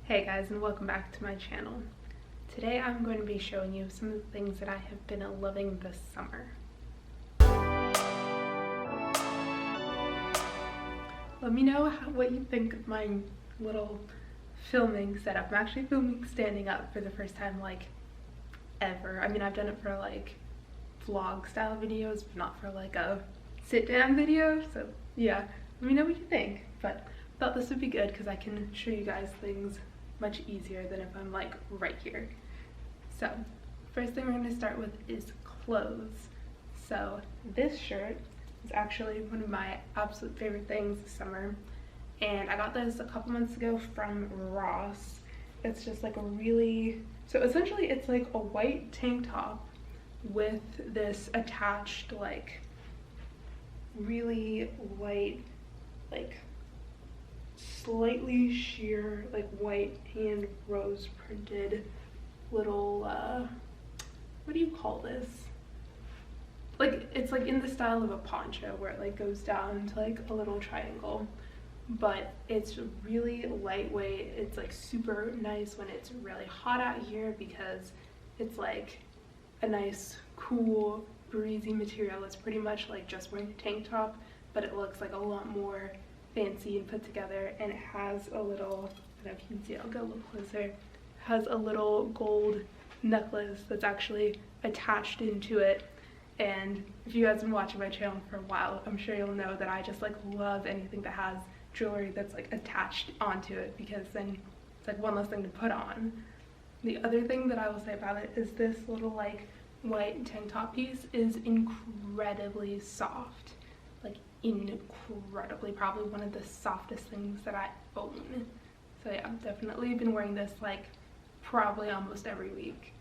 Hey guys, and welcome back to my channel. Today I'm going to be showing you some of the things that I have been loving this summer. Let me know what you think of my little filming setup. I'm actually filming standing up for the first time ever. I mean, I've done it for vlog style videos, but not for a sit down video. So yeah, let me know what you think. But I thought this would be good because I can show you guys things much easier than if I'm right here. So first thing we're going to start with is clothes. So this shirt is actually one of my absolute favorite things this summer, and I got this a couple months ago from Ross. It's just so essentially it's like a white tank top with this attached really light slightly sheer white hand rose printed little what do you call this, it's in the style of a poncho where it goes down to a little triangle, but it's really lightweight. It's super nice when it's really hot out here because it's a nice cool breezy material. It's pretty much just wearing a tank top, but it looks a lot more fancy and put together, and it has a little, I don't know if you can see it, I'll go a little closer. It has a little gold necklace that's actually attached into it, and if you guys have been watching my channel for a while, I'm sure you'll know that I just love anything that has jewelry that's attached onto it, because then it's one less thing to put on. The other thing that I will say about it is this little white tank top piece is incredibly soft. Incredibly, probably one of the softest things that I own. So yeah, I've definitely been wearing this probably almost every week.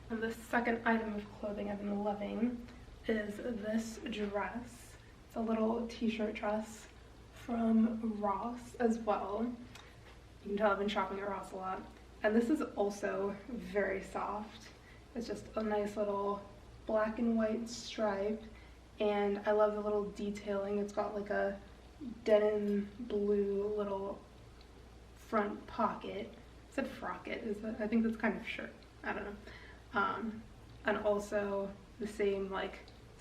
And the second item of clothing I've been loving is this dress. It's a little t-shirt dress from Ross as well. You can tell I've been shopping at Ross a lot. And this is also very soft. It's just a nice little black and white stripe, and I love the little detailing. It's got a denim blue little front pocket. It said frocket, I think that's kind of shirt, I don't know. And also the same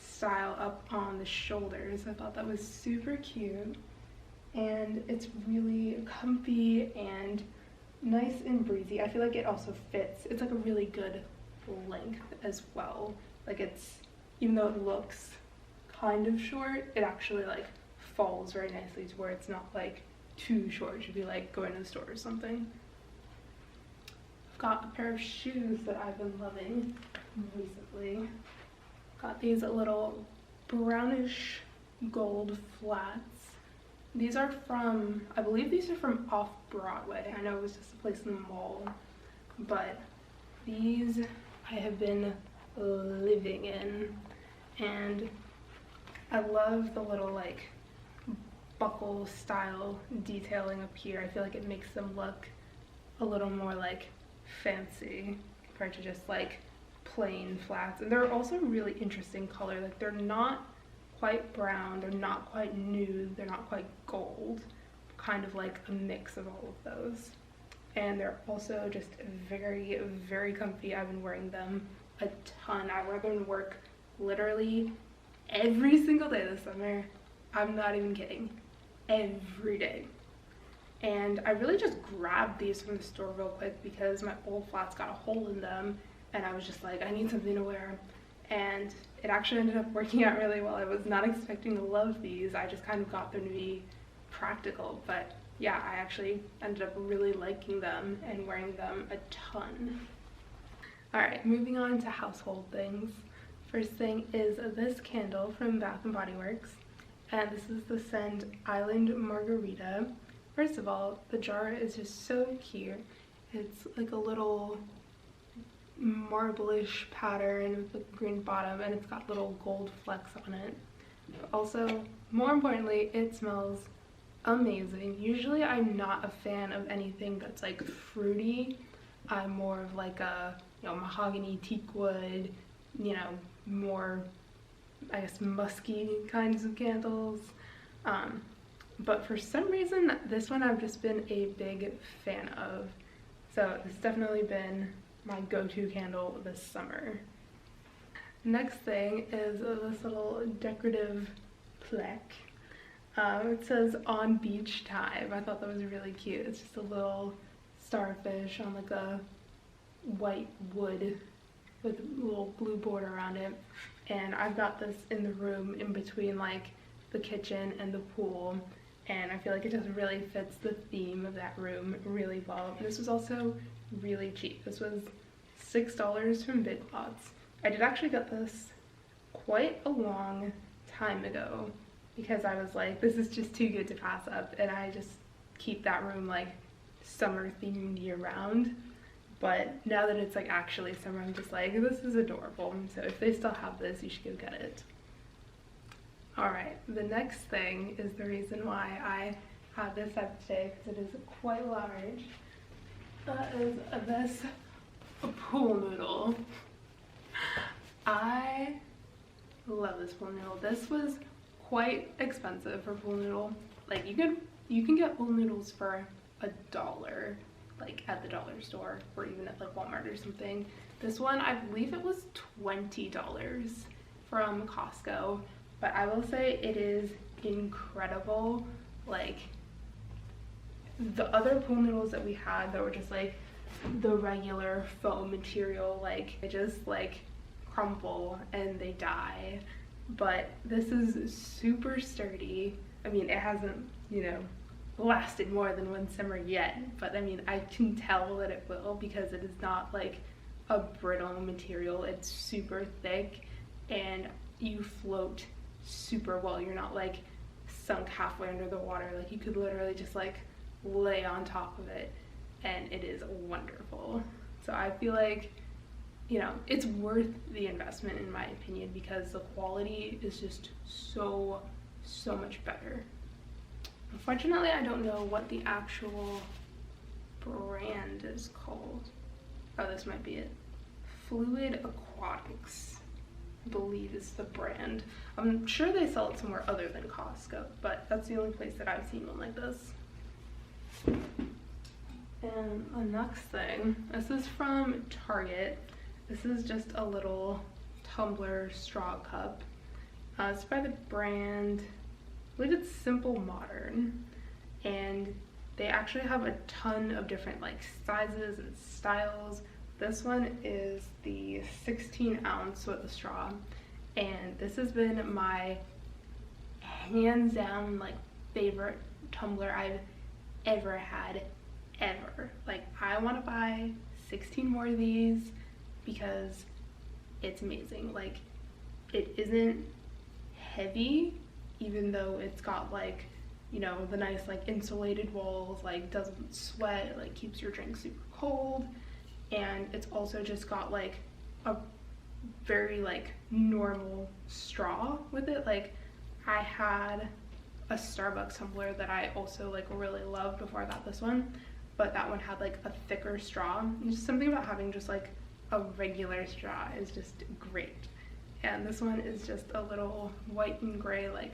style up on the shoulders. I thought that was super cute, and it's really comfy and nice and breezy. I feel it also fits. It's a really good length as well. Even though it looks kind of short, it actually falls very nicely to where it's not too short. It should be going to the store or something. I've got a pair of shoes that I've been loving recently. Got these little brownish gold flats. These are from, I believe these are from Off Broadway. I know it was just a place in the mall, but these I have been living in, and I love the little buckle style detailing up here. I feel it makes them look a little more fancy compared to just plain flats. And they're also really interesting color. They're not quite brown, they're not quite nude, they're not quite gold, kind of a mix of all of those. And they're also just very, very comfy. I've been wearing them a ton. I wear them to work literally every single day this summer. I'm not even kidding. Every day. And I really just grabbed these from the store real quick because my old flats got a hole in them, and I was just I need something to wear. And it actually ended up working out really well. I was not expecting to love these. I just kind of got them to be practical, but yeah, I actually ended up really liking them and wearing them a ton. Alright, moving on to household things. First thing is this candle from Bath & Body Works, and this is the scent Island Margarita. First of all, the jar is just so cute. It's a little marble-ish pattern with a green bottom, and it's got little gold flecks on it. But also, more importantly, it smells amazing. Usually I'm not a fan of anything that's fruity. I'm more of a mahogany, teak wood, more I guess musky kinds of candles. but for some reason this one I've just been a big fan of. So it's definitely been my go-to candle this summer. Next thing is this little decorative plaque. It says "On Beach Time." I thought that was really cute. It's just a little starfish on like a white wood with a little blue border around it. And I've got this in the room in between like the kitchen and the pool, and I feel like it just really fits the theme of that room really well. This was also really cheap. This was $6 from Big Lots. I did actually get this quite a long time ago because I was like, this is just too good to pass up, and I just keep that room like summer themed year round. But now that it's like actually summer, I'm just like, this is adorable. So if they still have this, you should go get it. Alright, the next thing is the reason why I have this up today, because it is quite large. That is this pool noodle. I love this pool noodle. This was quite expensive for pool noodle. Like you can get pool noodles for $1, like at the dollar store or even at like Walmart or something. This one, I believe it was $20 from Costco, but I will say it is incredible. Like the other pool noodles that we had that were just like the regular foam material, like they just like crumple and they die, but this is super sturdy. I mean, it hasn't, you know, lasted more than one summer yet, but I mean, I can tell that it will because it is not like a brittle material. It's super thick and you float super well. You're not like sunk halfway under the water. Like you could literally just like lay on top of it, and it is wonderful. So I feel like, you know, it's worth the investment in my opinion because the quality is just so much better. Unfortunately, I don't know what the actual brand is called. Oh, this might be it. Fluid Aquatics, I believe is the brand. I'm sure they sell it somewhere other than Costco, but that's the only place that I've seen one like this. And the next thing, this is from Target. This is just a little tumbler straw cup. It's by the brand, I believe it's Simple Modern, and they actually have a ton of different like sizes and styles. This one is the 16-ounce with a straw, and this has been my hands down like favorite tumbler I've ever had, ever. Like I want to buy 16 more of these because it's amazing. Like it isn't heavy, even though it's got like, you know, the nice like insulated walls, like doesn't sweat, like keeps your drink super cold, and it's also just got like a very like normal straw with it. Like I had a Starbucks tumbler that I also like really loved before I got this one, but that one had like a thicker straw, and just something about having just like a regular straw is just great. And this one is just a little white and gray like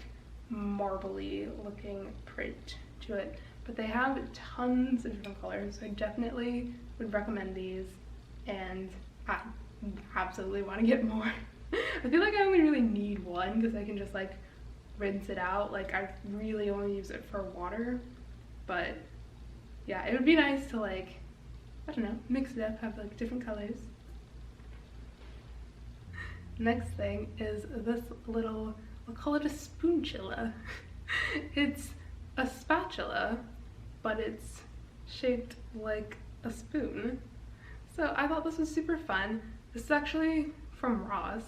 marbly looking print to it, but they have tons of different colors, so I definitely would recommend these, and I absolutely want to get more. I feel like I only really need one because I can just like rinse it out. Like I really only use it for water, but yeah, it would be nice to like, I don't know, mix it up, have like different colors. Next thing is this little, I'll call it a spoonchilla. It's a spatula, but it's shaped like a spoon. So I thought this was super fun. This is actually from Ross,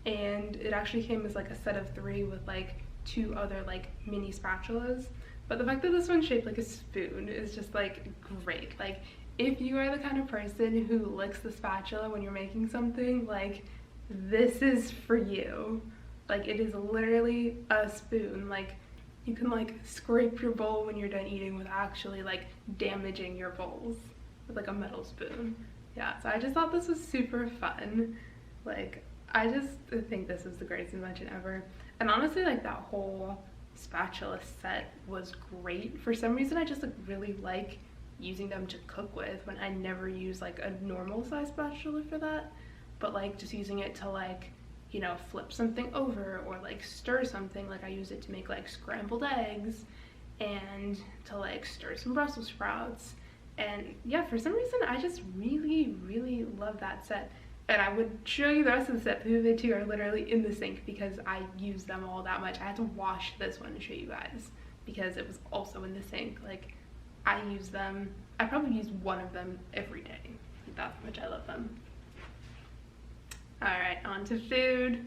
and it actually came as like a set of 3 with like 2 other like mini spatulas. But the fact that this one's shaped like a spoon is just like great. Like if you are the kind of person who licks the spatula when you're making something, like this is for you. Like it is literally a spoon. Like you can like scrape your bowl when you're done eating without actually like damaging your bowls with like a metal spoon. Yeah, so I just thought this was super fun. Like I just think this is the greatest invention ever. And honestly, like that whole spatula set was great. For some reason I just like really like using them to cook with when I never use like a normal size spatula for that, but like just using it to like, you know, flip something over or like stir something. Like I use it to make like scrambled eggs and to like stir some Brussels sprouts. And yeah, for some reason I just really love that set. And I would show you the rest of the set, but the two are literally in the sink because I use them all that much. I had to wash this one to show you guys because it was also in the sink. Like I use them, I probably use one of them every day. That's how much I love them. Alright, on to food.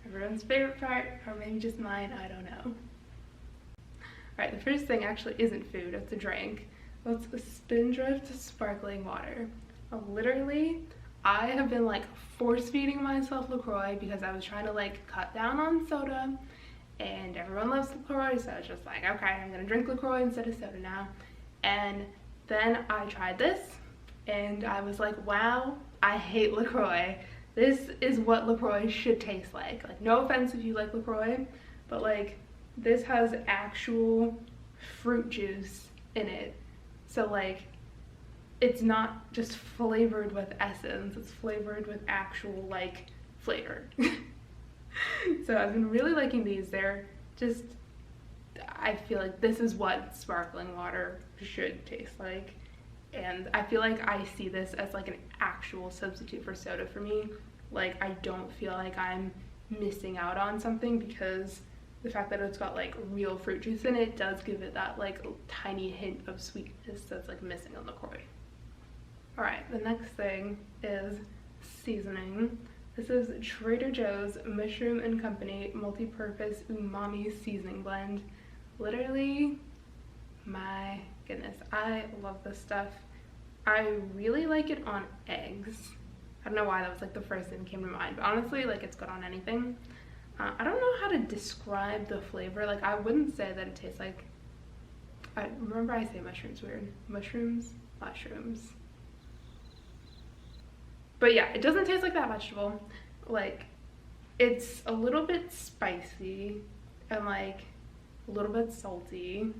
Everyone's favorite part, or maybe just mine, I don't know. Alright, the first thing actually isn't food, it's a drink. It's a Spindrift sparkling water. Literally, I have been like force feeding myself LaCroix because I was trying to like cut down on soda, and everyone loves LaCroix, so I was just like, okay, I'm gonna drink LaCroix instead of soda now. And then I tried this and I was like, wow, I hate LaCroix. This is what LaCroix should taste like. Like, no offense if you like LaCroix, but like this has actual fruit juice in it. So like it's not just flavored with essence, it's flavored with actual like flavor. So I've been really liking these. They're just, I feel like this is what sparkling water should taste like. And I feel like I see this as like an actual substitute for soda for me. Like I don't feel like I'm missing out on something because the fact that it's got like real fruit juice in it does give it that like tiny hint of sweetness that's like missing on LaCroix. Alright, the next thing is seasoning. This is Trader Joe's Mushroom and Company Multi-Purpose Umami Seasoning Blend. Literally, my goodness, I love this stuff. I really like it on eggs. I don't know why that was like the first thing that came to mind, but honestly, like it's good on anything. I don't know how to describe the flavor. Like I wouldn't say that it tastes like, remember I say mushrooms weird. Mushrooms? But yeah, it doesn't taste like that vegetable. Like it's a little bit spicy and like a little bit salty.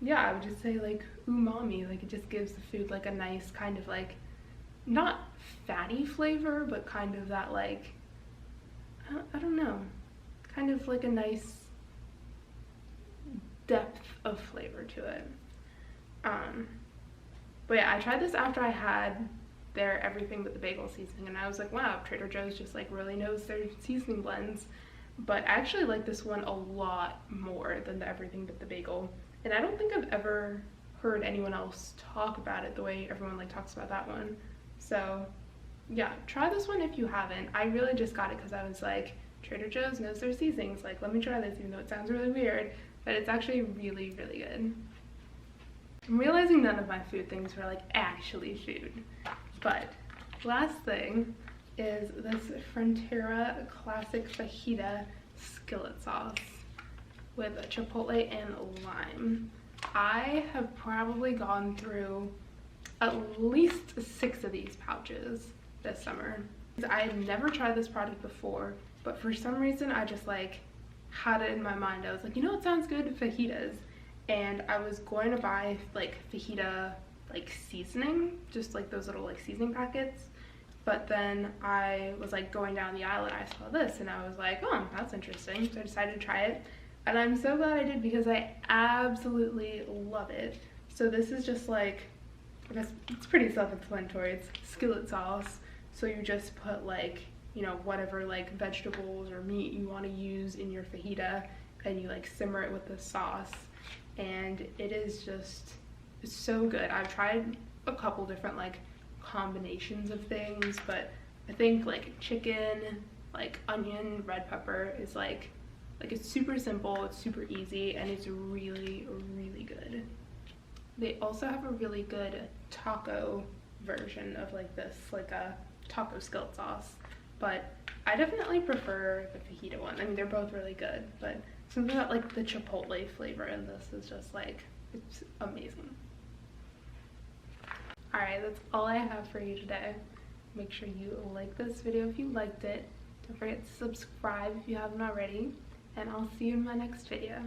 Yeah, I would just say like umami. Like it just gives the food like a nice kind of like, not fatty flavor, but kind of that like, I don't know, kind of like a nice depth of flavor to it. But yeah, I tried this after I had their everything but the bagel seasoning, and I was like, wow, Trader Joe's just like really knows their seasoning blends. But I actually like this one a lot more than the everything but the bagel, and I don't think I've ever heard anyone else talk about it the way everyone like talks about that one. So yeah, try this one if you haven't. I really just got it because I was like, Trader Joe's knows their seasonings, like let me try this, even though it sounds really weird, but it's actually really good. I'm realizing none of my food things were like actually food. But last thing is this Frontera Classic Fajita skillet sauce with chipotle and lime. I have probably gone through at least 6 of these pouches this summer. I had never tried this product before, but for some reason I just like had it in my mind. I was like, you know what sounds good? Fajitas. And I was going to buy like fajita like seasoning, just like those little like seasoning packets, but then I was like going down the aisle and I saw this and I was like, oh, that's interesting, so I decided to try it, and I'm so glad I did because I absolutely love it. So this is just like, I guess it's pretty self-explanatory, it's skillet sauce, so you just put like, you know, whatever like vegetables or meat you want to use in your fajita and you like simmer it with the sauce, and it is just, it's so good. I've tried a couple different like combinations of things, but I think like chicken, like onion, red pepper is like it's super simple, it's super easy, and it's really good. They also have a really good taco version of like this, like a taco skillet sauce, but I definitely prefer the fajita one. I mean, they're both really good, but something about like the chipotle flavor in this is just like, it's amazing. Alright, that's all I have for you today. Make sure you like this video if you liked it. Don't forget to subscribe if you haven't already. And I'll see you in my next video.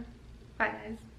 Bye guys.